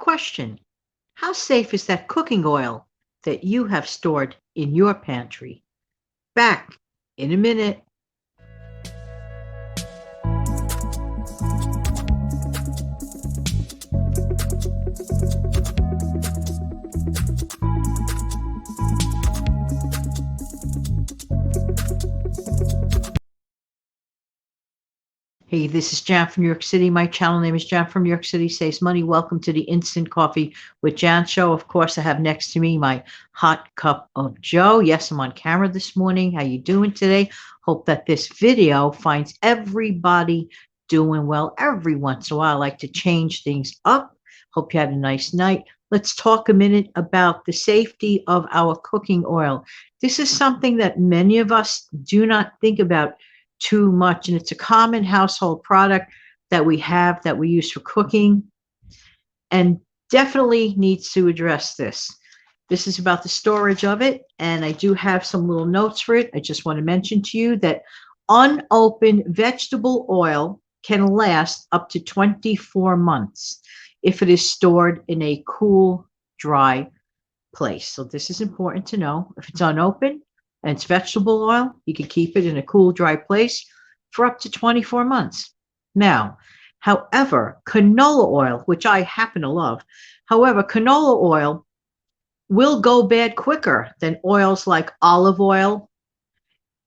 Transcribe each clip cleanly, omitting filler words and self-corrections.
Question: how safe is that cooking oil that you have stored in your pantry? Back in a minute. Hey, this is Jan from New York City. My channel name is Jan from New York City Saves Money. Welcome to the Instant Coffee with Jan show. Of course, I have next to me my hot cup of Joe. Yes, I'm on camera this morning. How you doing today? Hope that this video finds everybody doing well. Every once in a while, I like to change things up. Hope you had a nice night. Let's talk a minute about the safety of our cooking oil. This is something that many of us do not think about too much, and it's a common household product that we have that we use for cooking and definitely needs to address this. This is about the storage of it, and I do have some little notes for it. I just want to mention to you that unopened vegetable oil can last up to 24 months if it is stored in a cool, dry place. So this is important to know. If it's unopened and it's vegetable oil, you can keep it in a cool, dry place for up to 24 months. Now, however, canola oil, which I happen to love, however, canola oil will go bad quicker than oils like olive oil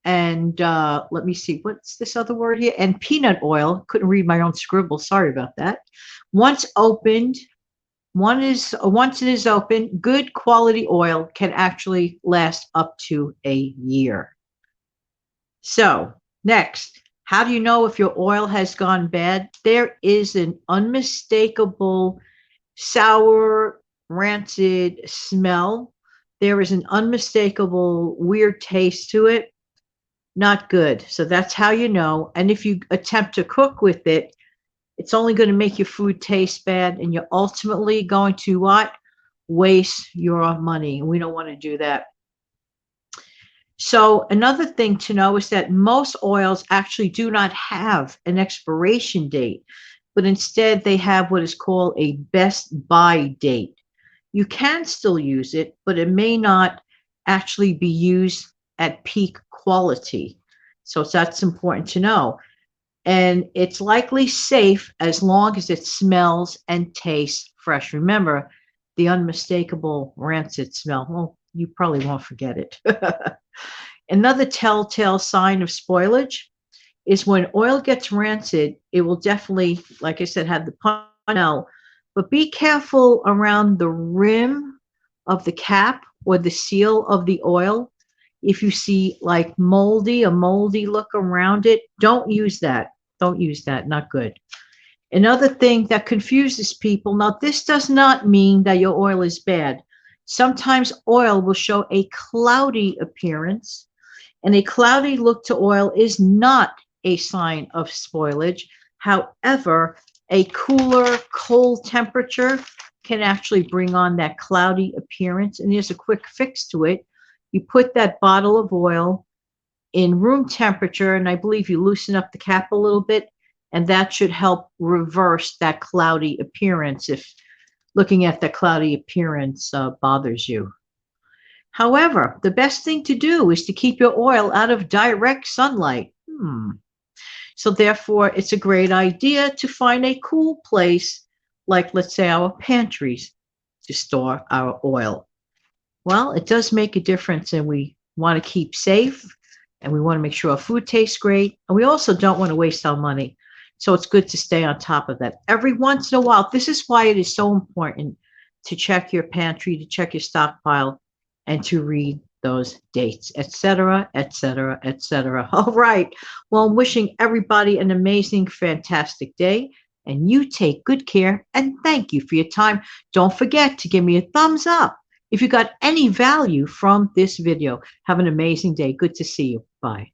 and let me see, what's this other word here? And peanut oil. Couldn't read my own scribble. Sorry about that. Once it is open, good quality oil can actually last up to a year. So next, how do you know if your oil has gone bad? There is an unmistakable sour, rancid smell. There is an unmistakable weird taste to it. Not good. So that's how you know. And if you attempt to cook with it, it's only going to make your food taste bad, and you're ultimately going to what? Waste your money. We don't want to do that. So another thing to know is that most oils actually do not have an expiration date, but instead they have what is called a best buy date. You can still use it, but it may not actually be used at peak quality. So that's important to know. And it's likely safe as long as it smells and tastes fresh. Remember, the unmistakable rancid smell. Well, you probably won't forget it. Another telltale sign of spoilage is when oil gets rancid, it will definitely, like I said, have the smell. But be careful around the rim of the cap or the seal of the oil. If you see like a moldy look around it, don't use that. Don't use that. Not good. Another thing that confuses people. Now, this does not mean that your oil is bad. Sometimes oil will show a cloudy appearance, and a cloudy look to oil is not a sign of spoilage. However, a cooler, cold temperature can actually bring on that cloudy appearance, and there's a quick fix to it. You put that bottle of oil in room temperature, and I believe you loosen up the cap a little bit, and that should help reverse that cloudy appearance if looking at the cloudy appearance bothers you. However, the best thing to do is to keep your oil out of direct sunlight. So therefore, it's a great idea to find a cool place, like let's say our pantries, to store our oil. Well, it does make a difference, and we want to keep safe, and we want to make sure our food tastes great, and we also don't want to waste our money. So it's good to stay on top of that. Every once in a while, this is why it is so important to check your pantry, to check your stockpile, and to read those dates, etc., etc., etc. All right. Well, I'm wishing everybody an amazing, fantastic day, and you take good care, and thank you for your time. Don't forget to give me a thumbs up if you got any value from this video. Have an amazing day. Good to see you. Bye.